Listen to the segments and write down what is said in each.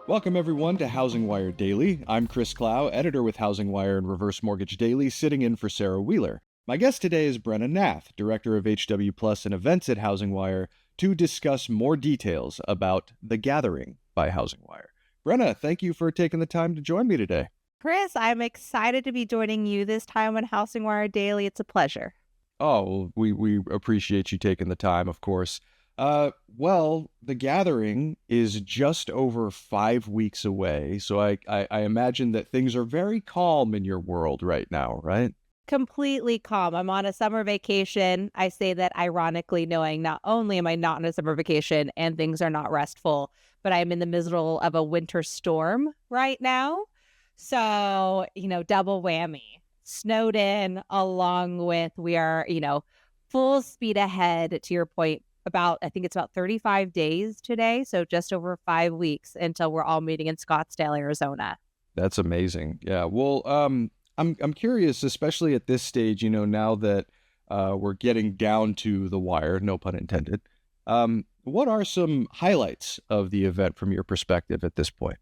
Welcome, everyone, to HousingWire Daily. I'm Chris Clow, editor with HousingWire and Reverse Mortgage Daily, sitting in for Sarah Wheeler. My guest today is Brena Nath, director of HW Plus and events at HousingWire, to discuss more details about The Gathering by HousingWire. Brena, thank you for taking the time to join me today. Chris, I'm excited to be joining you this time on HousingWire Daily. It's a pleasure. Oh, we appreciate you taking the time, of course. Well, The Gathering is just over 5 weeks away, so I imagine that things are very calm in your world right now, right? Completely calm. I'm on a summer vacation. I say that ironically, knowing not only am I not on a summer vacation and things are not restful, but I'm in the middle of a winter storm right now. So, double whammy. Snowed in along with we are, full speed ahead to your point. I think it's about 35 days today. So just over 5 weeks until we're all meeting in Scottsdale, Arizona. That's amazing. Yeah. Well, I'm curious, especially at this stage, now that we're getting down to the wire, no pun intended. What are some highlights of the event from your perspective at this point?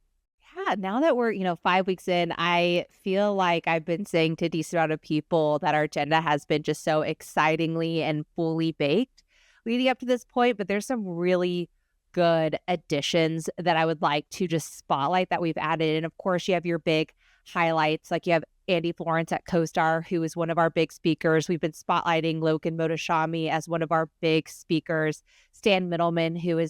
Yeah, now that we're, 5 weeks in, I feel like I've been saying to a decent amount of people that our agenda has been just so excitingly and fully baked leading up to this point. But there's some really good additions that I would like to just spotlight that we've added. And of course, you have your big highlights, like you have Andy Florence at CoStar, who is one of our big speakers. We've been spotlighting Logan Motoshami as one of our big speakers, Stan Middleman, who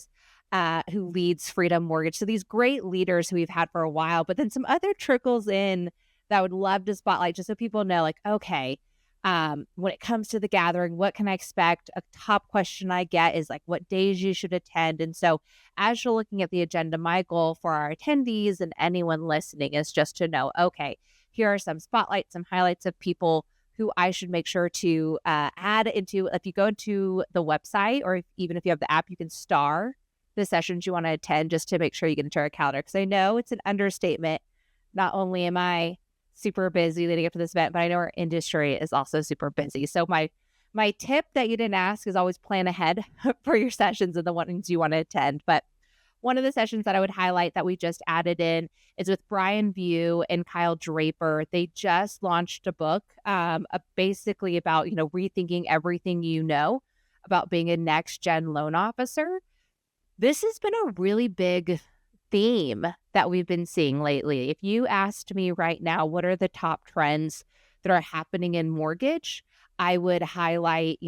leads Freedom Mortgage. So these great leaders who we've had for a while, but then some other trickles in that I would love to spotlight just so people know, like, okay, when it comes to The Gathering, what can I expect? A top question I get is like, what days you should attend. And so as you're looking at the agenda, my goal for our attendees and anyone listening is just to know, okay, here are some spotlights, some highlights of people who I should make sure to add into. If you go into the website or even if you have the app, you can star the sessions you want to attend just to make sure you get into our calendar. Because I know it's an understatement. Not only am I super busy leading up to this event, but I know our industry is also super busy. So my tip that you didn't ask is always plan ahead for your sessions and the ones you want to attend. But one of the sessions that I would highlight that we just added in is with Brian View and Kyle Draper. They just launched a book basically about, rethinking everything you know about being a next gen loan officer. This has been a really big theme that we've been seeing lately. If you asked me right now, what are the top trends that are happening in mortgage, I would highlight,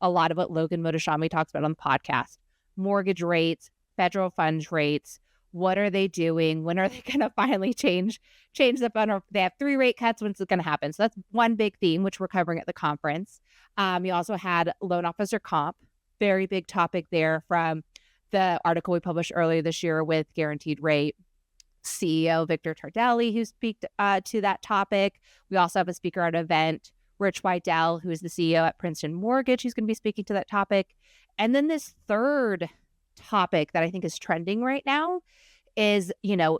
a lot of what Logan Motoshami talks about on the podcast. Mortgage rates, federal funds rates, what are they doing? When are they going to finally change the fund? They have 3 rate cuts. When's it going to happen? So that's one big theme, which we're covering at the conference. You also had loan officer comp, very big topic there from the article we published earlier this year with Guaranteed Rate CEO Victor Tardelli, who speaks to that topic. We also have a speaker at an event, Rich Weidel, who is the CEO at Princeton Mortgage, who's going to be speaking to that topic. And then this third topic that I think is trending right now is,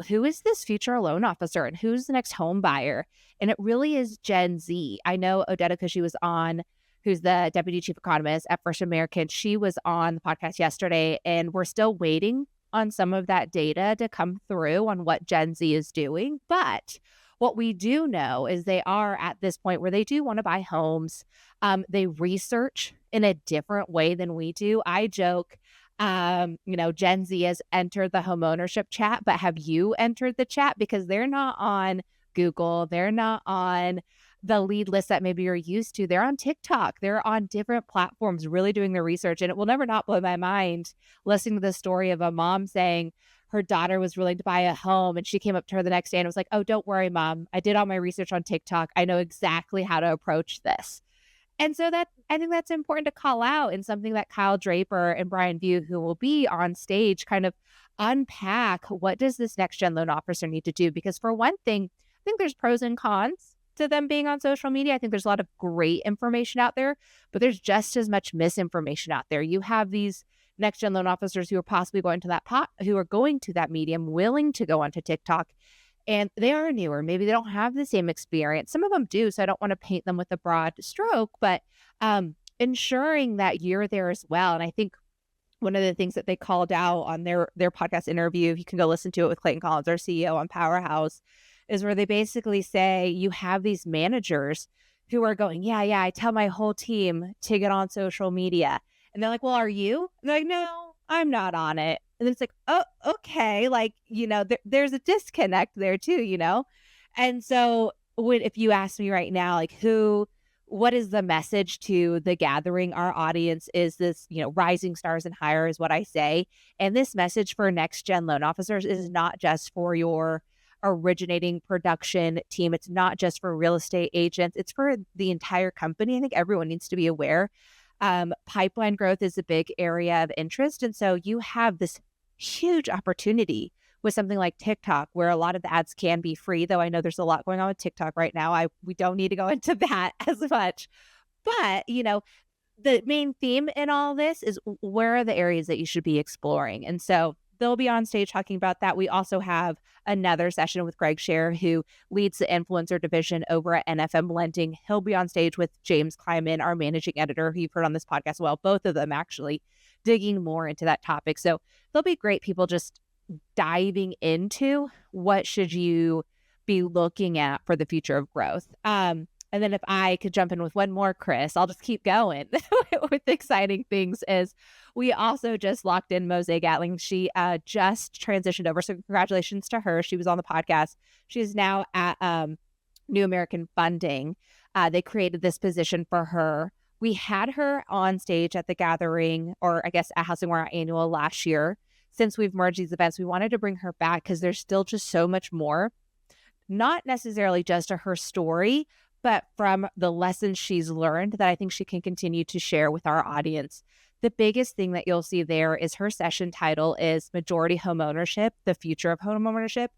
who is this future loan officer and who's the next home buyer? And it really is Gen Z. I know Odetta Cushy was on, who's the deputy chief economist at First American. She was on the podcast yesterday, and we're still waiting on some of that data to come through on what Gen Z is doing. But what we do know is they are at this point where they do want to buy homes. They research in a different way than we do. I joke, Gen Z has entered the homeownership chat, but have you entered the chat? Because they're not on Google. They're not on the lead list that maybe you're used to. They're on TikTok. They're on different platforms really doing the research. And it will never not blow my mind listening to the story of a mom saying her daughter was willing to buy a home and she came up to her the next day and was like, oh, don't worry, Mom. I did all my research on TikTok. I know exactly how to approach this. And so I think that's important to call out, and something that Kyle Draper and Brian View, who will be on stage, kind of unpack. What does this next gen loan officer need to do? Because for one thing, I think there's pros and cons to them being on social media. I think there's a lot of great information out there, but there's just as much misinformation out there. You have these next gen loan officers who are possibly going to that medium, willing to go onto TikTok, and they are newer. Maybe they don't have the same experience. Some of them do, so I don't want to paint them with a broad stroke, but ensuring that you're there as well. And I think one of the things that they called out on their podcast interview, you can go listen to it with Clayton Collins, our CEO on Powerhouse, is where they basically say you have these managers who are going, yeah, I tell my whole team to get on social media. And they're like, well, are you? And they're like, no, I'm not on it. And then it's like, oh, okay. Like, there's a disconnect there too, And so if you ask me right now, like what is the message to the gathering? Our audience is this, rising stars and higher is what I say. And this message for next gen loan officers is not just for your originating production team. It's not just for real estate agents. It's for the entire company. I think everyone needs to be aware. Pipeline growth is a big area of interest. And so you have this huge opportunity with something like TikTok, where a lot of the ads can be free, though I know there's a lot going on with TikTok right now. We don't need to go into that as much. But, the main theme in all this is where are the areas that you should be exploring? And so they'll be on stage talking about that. We also have another session with Greg Scher, who leads the influencer division over at NFM Lending. He'll be on stage with James Kleiman, our managing editor, who you've heard on this podcast as well, both of them actually digging more into that topic. So they'll be great people just diving into what should you be looking at for the future of growth. And then if I could jump in with one more, Chris, I'll just keep going with exciting things. Is we also just locked in Mosaic Gatling. She just transitioned over. So congratulations to her. She was on the podcast. She is now at New American Funding. They created this position for her. We had her on stage at the gathering, or I guess at HousingWire Annual last year. Since we've merged these events, we wanted to bring her back because there's still just so much more, not necessarily just to her story, but from the lessons she's learned that I think she can continue to share with our audience. The biggest thing that you'll see there is her session title is Majority Homeownership, the Future of Homeownership,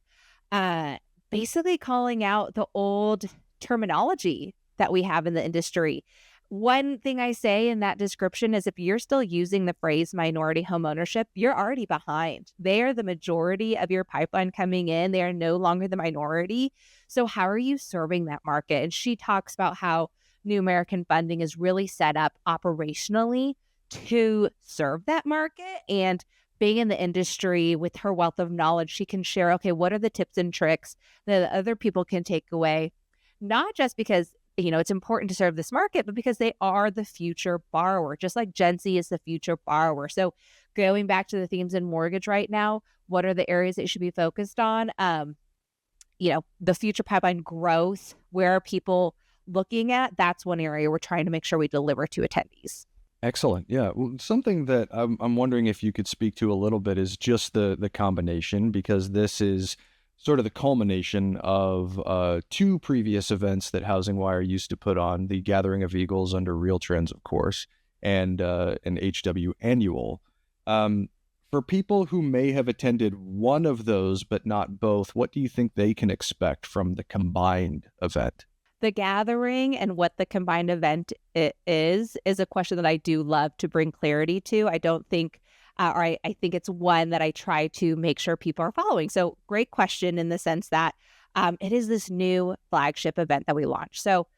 basically calling out the old terminology that we have in the industry. One thing I say in that description is if you're still using the phrase minority homeownership, you're already behind. They are the majority of your pipeline coming in. They are no longer the minority. So how are you serving that market? And she talks about how New American Funding is really set up operationally to serve that market. And being in the industry with her wealth of knowledge, she can share, okay, what are the tips and tricks that other people can take away? Not just because it's important to serve this market, but because they are the future borrower, just like Gen Z is the future borrower. So going back to the themes in mortgage right now, what are the areas that you should be focused on? The future pipeline growth, where are people looking at? That's one area we're trying to make sure we deliver to attendees. Excellent. Yeah. Well, something that I'm wondering if you could speak to a little bit is just the combination, because this is sort of the culmination of two previous events that HousingWire used to put on, the Gathering of Eagles under Real Trends, of course, and an HW Annual. For people who may have attended one of those but not both, what do you think they can expect from the combined event? The gathering and what the combined event is a question that I do love to bring clarity to. I don't think I think it's one that I try to make sure people are following. So great question in the sense that it is this new flagship event that we launched. So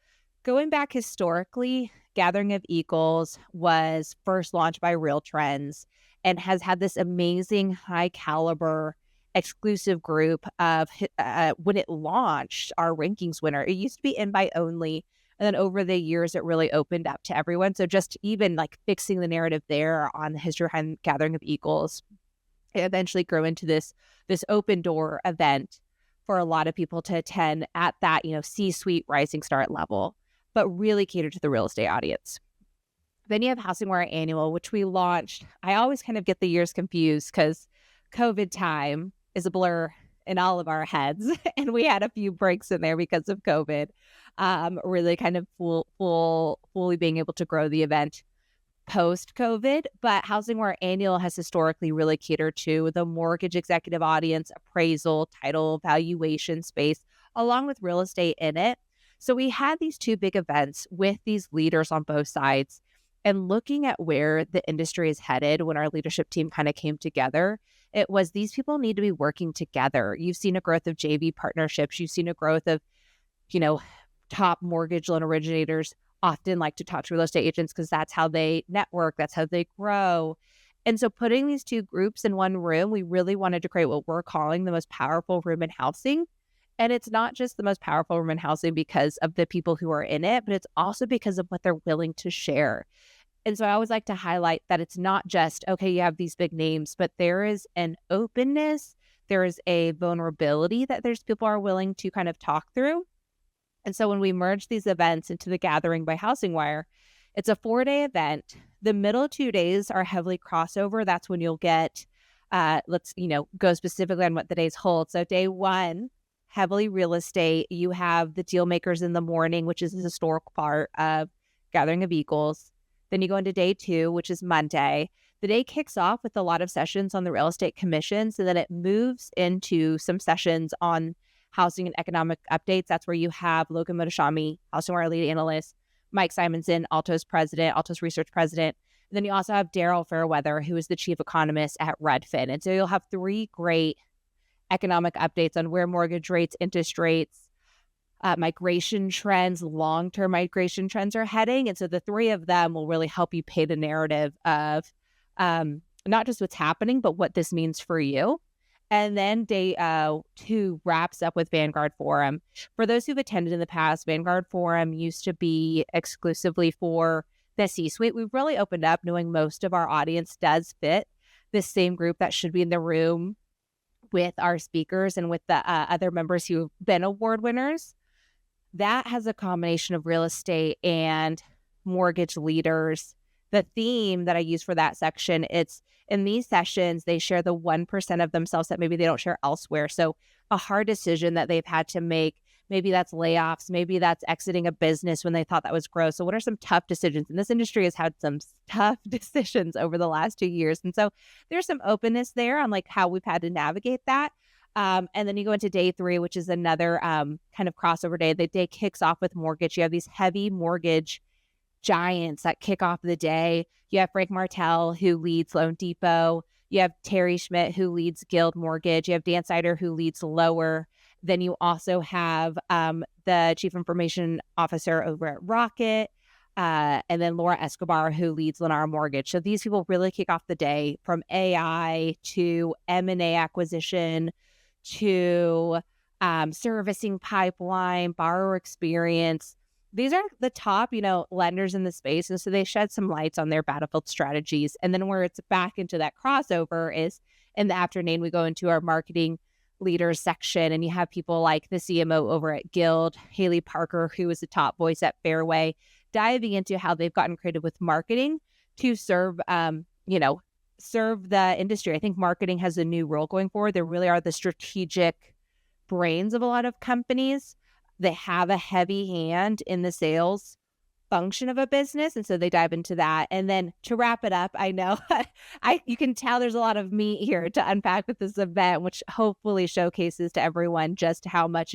going back historically, Gathering of Eagles was first launched by Real Trends and has had this amazing high caliber exclusive group of when it launched, our rankings winner. It used to be invite only. And then over the years, it really opened up to everyone. So just even like fixing the narrative there on the history behind Gathering of Eagles, it eventually grew into this open door event for a lot of people to attend at that, C-suite rising star level, but really cater to the real estate audience. Then you have HousingWire Annual, which we launched. I always kind of get the years confused because COVID time is a blur in all of our heads. And we had a few breaks in there because of COVID. Really kind of fully being able to grow the event post-COVID. But HousingWire Annual has historically really catered to the mortgage executive audience, appraisal, title, valuation space, along with real estate in it. So we had these two big events with these leaders on both sides. And looking at where the industry is headed when our leadership team kind of came together, it was these people need to be working together. You've seen a growth of JV partnerships. You've seen a growth of, top mortgage loan originators often like to talk to real estate agents because that's how they network. That's how they grow. And so putting these two groups in one room, we really wanted to create what we're calling the most powerful room in housing. And it's not just the most powerful room in housing because of the people who are in it, but it's also because of what they're willing to share. And so I always like to highlight that it's not just, okay, you have these big names, but there is an openness, there is a vulnerability that there's people are willing to kind of talk through. And so when we merge these events into the Gathering by HousingWire, it's a 4-day event. The middle 2 days are heavily crossover. That's when you'll get, go specifically on what the days hold. So day 1, heavily real estate. You have the deal makers in the morning, which is the historical part of Gathering of Equals. Then you go into day 2, which is Monday. The day kicks off with a lot of sessions on the real estate commissions, and then it moves into some sessions on housing and economic updates. That's where you have Logan Motoshami, HousingWire lead analyst, Mike Simonson, Altos research president. And then you also have Daryl Fairweather, who is the chief economist at Redfin. And so you'll have 3 great economic updates on where mortgage rates, interest rates, migration trends, long-term migration trends are heading. And so the 3 of them will really help you paint a narrative of not just what's happening, but what this means for you. And then day 2 wraps up with Vanguard Forum. For those who've attended in the past, Vanguard Forum used to be exclusively for the C-suite. We've really opened up, knowing most of our audience does fit this same group that should be in the room with our speakers and with the other members who've been award winners. That has a combination of real estate and mortgage leaders. The theme that I use for that section, it's in these sessions, they share the 1% of themselves that maybe they don't share elsewhere. So a hard decision that they've had to make, maybe that's layoffs, maybe that's exiting a business when they thought that was growth. So what are some tough decisions? And this industry has had some tough decisions over the last 2 years. And so there's some openness there on like how we've had to navigate that. And then you go into day 3, which is another kind of crossover day. The day kicks off with mortgage. You have these heavy mortgage giants that kick off the day. You have Frank Martell, who leads Loan Depot. You have Terry Schmidt, who leads Guild Mortgage. You have Dan Sider, who leads Lower. Then you also have the Chief Information Officer over at Rocket. And then Laura Escobar, who leads Lennar Mortgage. So these people really kick off the day, from AI to M&A acquisition to servicing pipeline, borrower experience. These are the top, lenders in the space. And so they shed some lights on their battlefield strategies. And then where it's back into that crossover is in the afternoon, we go into our marketing leaders section, and you have people like the CMO over at Guild, Haley Parker, who is the top voice at Fairway, diving into how they've gotten creative with marketing to serve the industry. I think marketing has a new role going forward. They really are the strategic brains of a lot of companies. They have a heavy hand in the sales function of a business. And so they dive into that. And then to wrap it up, I know you can tell there's a lot of meat here to unpack with this event, which hopefully showcases to everyone just how much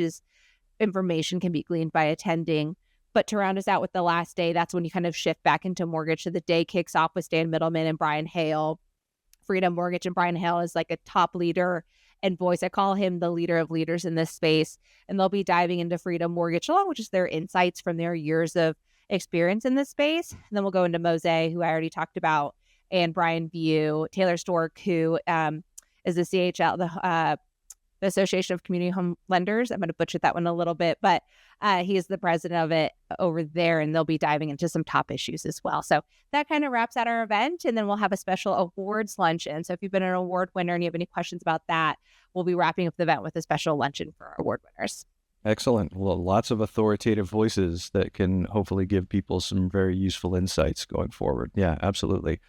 information can be gleaned by attending. But to round us out with the last day, that's when you kind of shift back into mortgage. So the day kicks off with Stan Middleman and Brian Hale. Freedom Mortgage, and Brian Hale is like a top leader and voice. I call him the leader of leaders in this space. And they'll be diving into Freedom Mortgage along with just their insights from their years of experience in this space. And then we'll go into Mose, who I already talked about, and Brian View, Taylor Stork, who is the CHL, the Association of Community Home Lenders. I'm going to butcher that one a little bit, but he is the president of it over there, and they'll be diving into some top issues as well. So that kind of wraps out our event, and then we'll have a special awards luncheon. So if you've been an award winner and you have any questions about that, we'll be wrapping up the event with a special luncheon for our award winners. Excellent. Well, lots of authoritative voices that can hopefully give people some very useful insights going forward. Yeah, absolutely.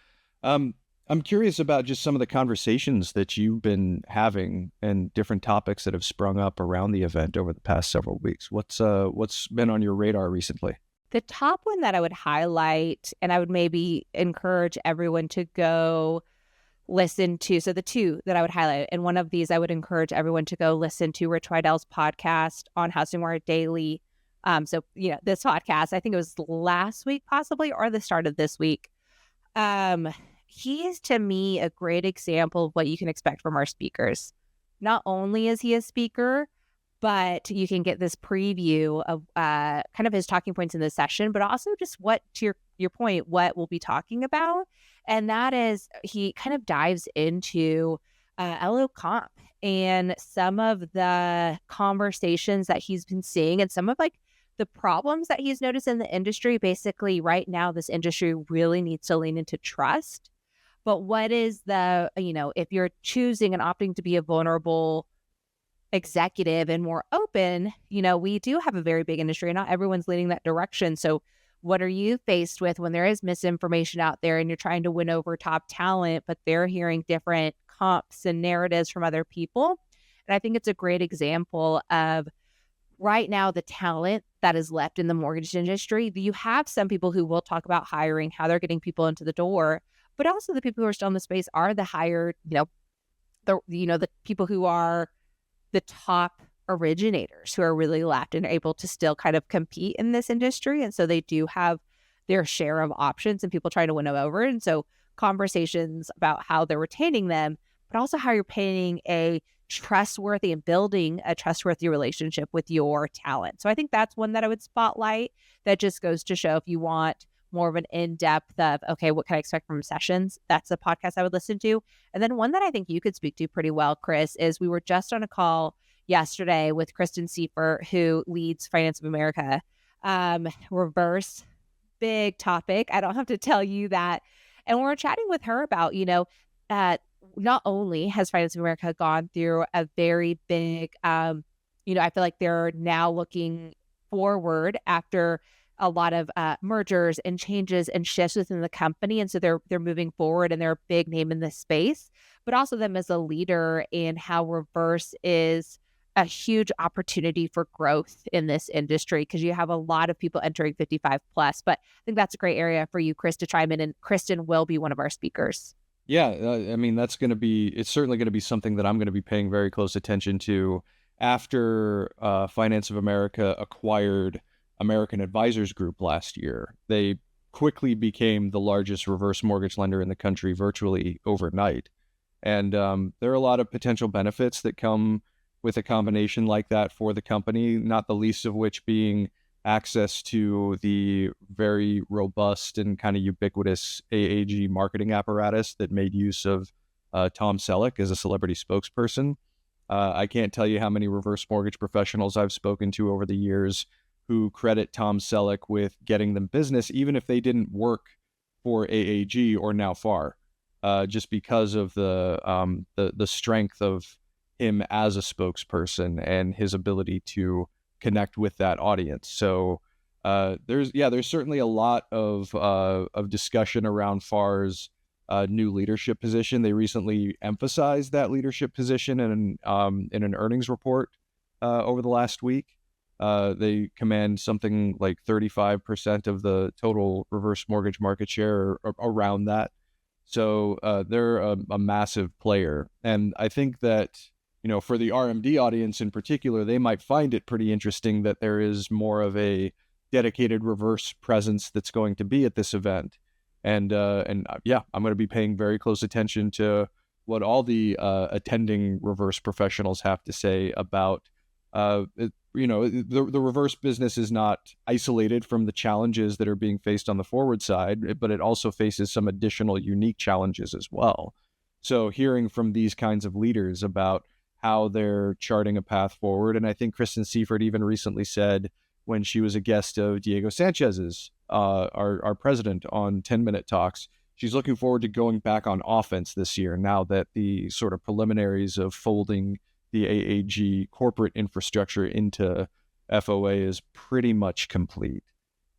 I'm curious about just some of the conversations that you've been having and different topics that have sprung up around the event over the past several weeks. What's been on your radar recently? The top one that I would highlight, and I would maybe encourage everyone to go listen to. So the 2 that I would highlight, and one of these I would encourage everyone to go listen to Rich Weidell's podcast on HousingWire Daily. This podcast, I think it was last week possibly, or the start of this week. He is, to me, a great example of what you can expect from our speakers. Not only is he a speaker, but you can get this preview of kind of his talking points in the session, but also just what, to your point, what we'll be talking about. And that is, he kind of dives into LO comp and some of the conversations that he's been seeing and some of like the problems that he's noticed in the industry. Basically, right now, this industry really needs to lean into trust. But what is if you're choosing and opting to be a vulnerable executive and more open, we do have a very big industry and not everyone's leaning that direction. So what are you faced with when there is misinformation out there and you're trying to win over top talent, but they're hearing different comps and narratives from other people? And I think it's a great example of right now the talent that is left in the mortgage industry. You have some people who will talk about hiring, how they're getting people into the door, but also the people who are still in the space are the hired, the people who are the top originators who are really left and are able to still kind of compete in this industry. And so they do have their share of options and people trying to win them over. And so conversations about how they're retaining them, but also how you're painting a trustworthy and building a trustworthy relationship with your talent. So I think that's one that I would spotlight that just goes to show if you want more of an in-depth of, okay, what can I expect from sessions? That's a podcast I would listen to. And then one that I think you could speak to pretty well, Chris, is we were just on a call yesterday with Kristen Seifert, who leads Finance of America. Reverse, big topic. I don't have to tell you that. And we're chatting with her about, not only has Finance of America gone through a very big, I feel like they're now looking forward after a lot of mergers and changes and shifts within the company. And so they're moving forward and they're a big name in this space, but also them as a leader in how reverse is a huge opportunity for growth in this industry because you have a lot of people entering 55 plus. But I think that's a great area for you, Chris, to chime in. And Kristen will be one of our speakers. Yeah, it's certainly going to be something that I'm going to be paying very close attention to after Finance of America acquired American Advisors Group last year. They quickly became the largest reverse mortgage lender in the country virtually overnight. And there are a lot of potential benefits that come with a combination like that for the company, not the least of which being access to the very robust and kind of ubiquitous AAG marketing apparatus that made use of Tom Selleck as a celebrity spokesperson. I can't tell you how many reverse mortgage professionals I've spoken to over the years who credit Tom Selleck with getting them business, even if they didn't work for AAG or Now FAR, just because of the strength of him as a spokesperson and his ability to connect with that audience. So there's certainly a lot of discussion around FAR's new leadership position. They recently emphasized that leadership position in an earnings report over the last week. They command something like 35% of the total reverse mortgage market share, or around that. So they're a massive player. And I think that, for the RMD audience in particular, they might find it pretty interesting that there is more of a dedicated reverse presence that's going to be at this event. And I'm going to be paying very close attention to what all the attending reverse professionals have to say about the reverse business is not isolated from the challenges that are being faced on the forward side, but it also faces some additional unique challenges as well. So hearing from these kinds of leaders about how they're charting a path forward, and I think Kristen Seifert even recently said when she was a guest of Diego Sanchez's, our president, on 10-Minute Talks, she's looking forward to going back on offense this year now that the sort of preliminaries of folding the AAG corporate infrastructure into FOA is pretty much complete.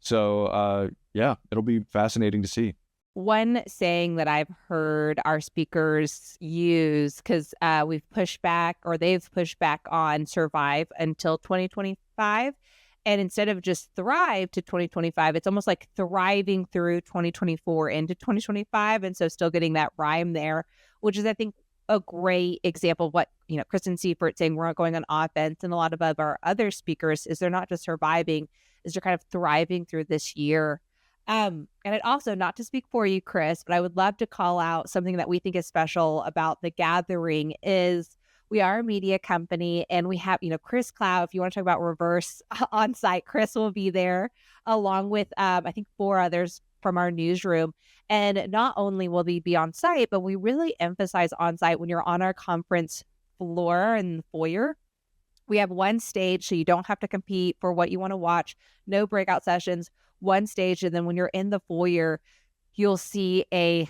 So, it'll be fascinating to see. One saying that I've heard our speakers use, because they've pushed back on survive until 2025. And instead of just thrive to 2025, it's almost like thriving through 2024 into 2025. And so still getting that rhyme there, which is, I think, a great example of what, Kristen Seifert saying we're not going on offense, and a lot of our other speakers is they're not just surviving, is they're kind of thriving through this year. And it also, not to speak for you, Chris, but I would love to call out something that we think is special about the gathering is We are a media company, and we have, Chris Clow. If you want to talk about reverse on site, Chris will be there along with, I think, 4 others from our newsroom. And not only will they be on site, but we really emphasize on site when you're on our conference floor and the foyer. We have one stage, so you don't have to compete for what you want to watch. No breakout sessions, one stage. And then when you're in the foyer, you'll see a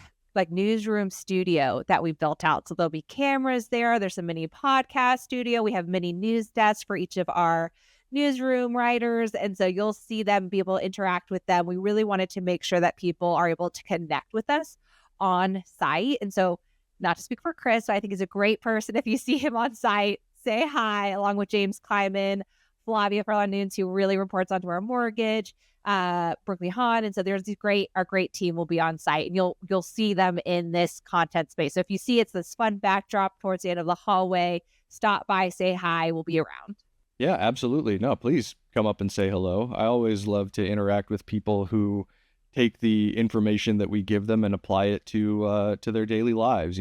newsroom studio that we built out. So there'll be cameras there. There's a mini podcast studio. We have mini news desks for each of our newsroom writers. And so you'll see them, be able to interact with them. We really wanted to make sure that people are able to connect with us on site. And so, not to speak for Chris, I think he's a great person. If you see him on site, say hi, along with James Kleiman, Flavia Farland-Nunes, who really reports onto our mortgage, Berkeley Hahn. And so there's our great team will be on site, and you'll see them in this content space. So if you see it's this fun backdrop towards the end of the hallway, stop by, say hi, we'll be around. Yeah, absolutely. No, please come up and say hello. I always love to interact with people who take the information that we give them and apply it to their daily lives.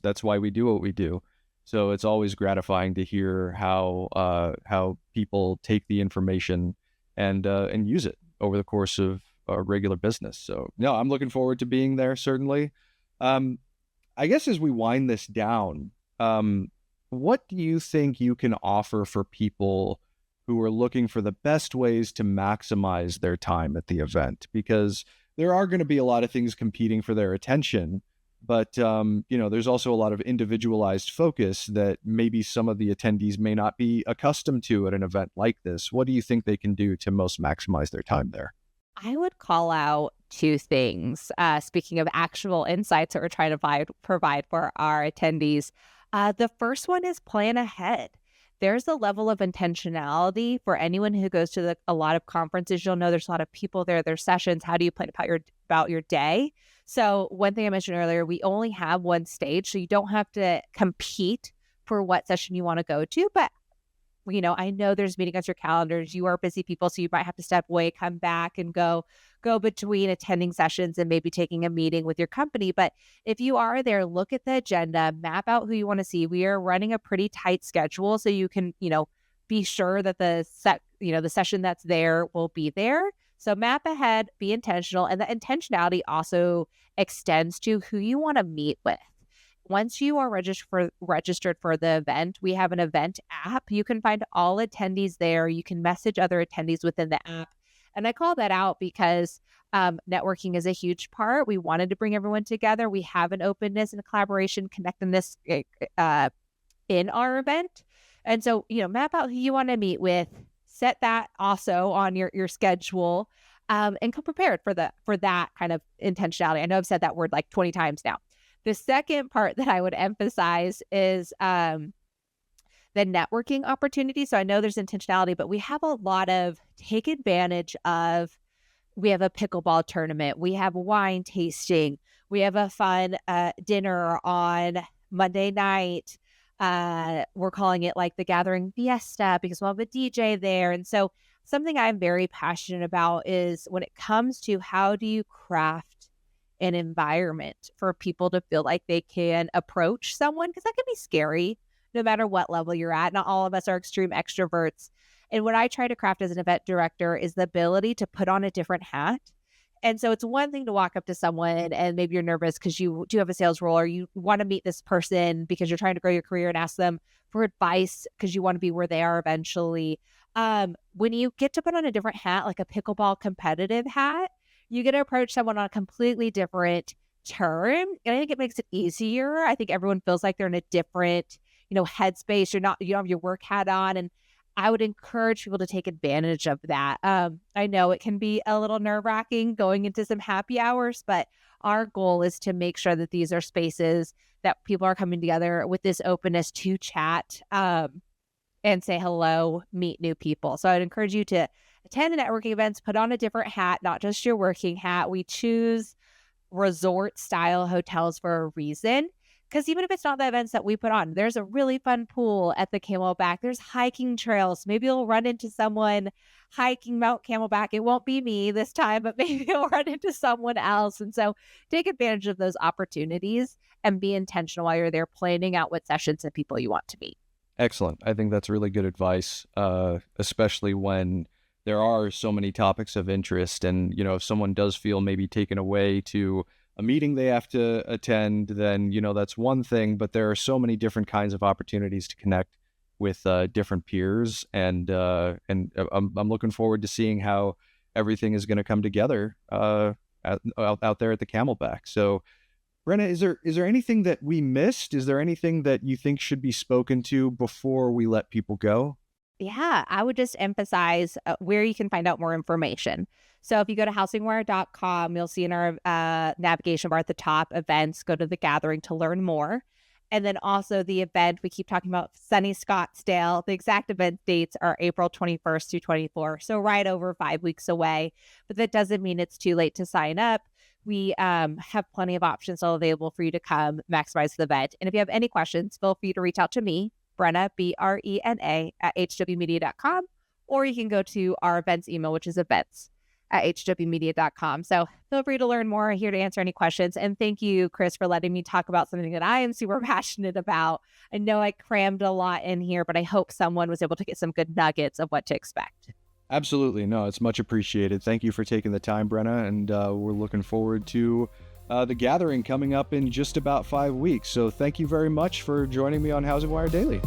That's why we do what we do. So it's always gratifying to hear how people take the information and use it over the course of regular business. So no, I'm looking forward to being there, certainly. I guess as we wind this down, what do you think you can offer for people who are looking for the best ways to maximize their time at the event? Because there are going to be a lot of things competing for their attention, but there's also a lot of individualized focus that maybe some of the attendees may not be accustomed to at an event like this. What do you think they can do to most maximize their time there? I would call out 2 things. Speaking of actual insights that we're trying to provide for our attendees. The first one is plan ahead. There's a level of intentionality for anyone who goes to a lot of conferences. You'll know there's a lot of people there, there's sessions. How do you plan about your day? So one thing I mentioned earlier, we only have one stage, so you don't have to compete for what session you want to go to. But I know there's meeting on your calendars. You are busy people, so you might have to step away, come back, and go between attending sessions and maybe taking a meeting with your company. But if you are there, look at the agenda, map out who you want to see. We are running a pretty tight schedule, so you can, be sure that the session that's there will be there. So map ahead, be intentional, and the intentionality also extends to who you want to meet with. Once you are registered for the event, we have an event app. You can find all attendees there. You can message other attendees within the app. And I call that out because networking is a huge part. We wanted to bring everyone together. We have an openness and a collaboration connectedness in our event. And so, map out who you want to meet with, set that also on your schedule, and come prepared for that kind of intentionality. I know I've said that word like 20 times now. The second part that I would emphasize is the networking opportunity. So I know there's intentionality, but we have a lot of take advantage of. We have a pickleball tournament. We have wine tasting. We have a fun dinner on Monday night. We're calling it like the Gathering Fiesta because we'll have a DJ there. And so something I'm very passionate about is when it comes to how do you craft an environment for people to feel like they can approach someone, because that can be scary no matter what level you're at. Not all of us are extreme extroverts. And what I try to craft as an event director is the ability to put on a different hat. And so it's one thing to walk up to someone and maybe you're nervous because you do have a sales role, or you want to meet this person because you're trying to grow your career and ask them for advice because you want to be where they are eventually. When you get to put on a different hat, like a pickleball competitive hat, you get to approach someone on a completely different term. And I think it makes it easier. I think everyone feels like they're in a different, headspace. You don't have your work hat on. And I would encourage people to take advantage of that. I know it can be a little nerve-wracking going into some happy hours, but our goal is to make sure that these are spaces that people are coming together with this openness to chat and say hello, meet new people. So I'd encourage you to attend the networking events, put on a different hat, not just your working hat. We choose resort-style hotels for a reason. Because even if it's not the events that we put on, there's a really fun pool at the Camelback. There's hiking trails. Maybe you'll run into someone hiking Mount Camelback. It won't be me this time, but maybe you'll run into someone else. And so take advantage of those opportunities and be intentional while you're there planning out what sessions and people you want to meet. Excellent. I think that's really good advice, especially when there are so many topics of interest. And, if someone does feel maybe taken away to a meeting they have to attend, then, that's one thing. But there are so many different kinds of opportunities to connect with different peers. And I'm looking forward to seeing how everything is going to come together out there at the Camelback. So, Brena, is there anything that we missed? Is there anything that you think should be spoken to before we let people go? Yeah, I would just emphasize where you can find out more information. So if you go to housingwire.com, you'll see in our navigation bar at the top, events, go to the gathering to learn more. And then also the event, we keep talking about sunny Scottsdale. The exact event dates are April 21st through 24th. So right over 5 weeks away. But that doesn't mean it's too late to sign up. We have plenty of options all available for you to come maximize the event. And if you have any questions, feel free to reach out to me, Brena, Brena, at hwmedia.com, or you can go to our events email, which is events@hwmedia.com. So feel free to learn more. I'm here to answer any questions. And thank you, Chris, for letting me talk about something that I am super passionate about. I know I crammed a lot in here, but I hope someone was able to get some good nuggets of what to expect. Absolutely. No, it's much appreciated. Thank you for taking the time, Brena. And we're looking forward to the gathering coming up in just about 5 weeks. So thank you very much for joining me on Housing Wire Daily.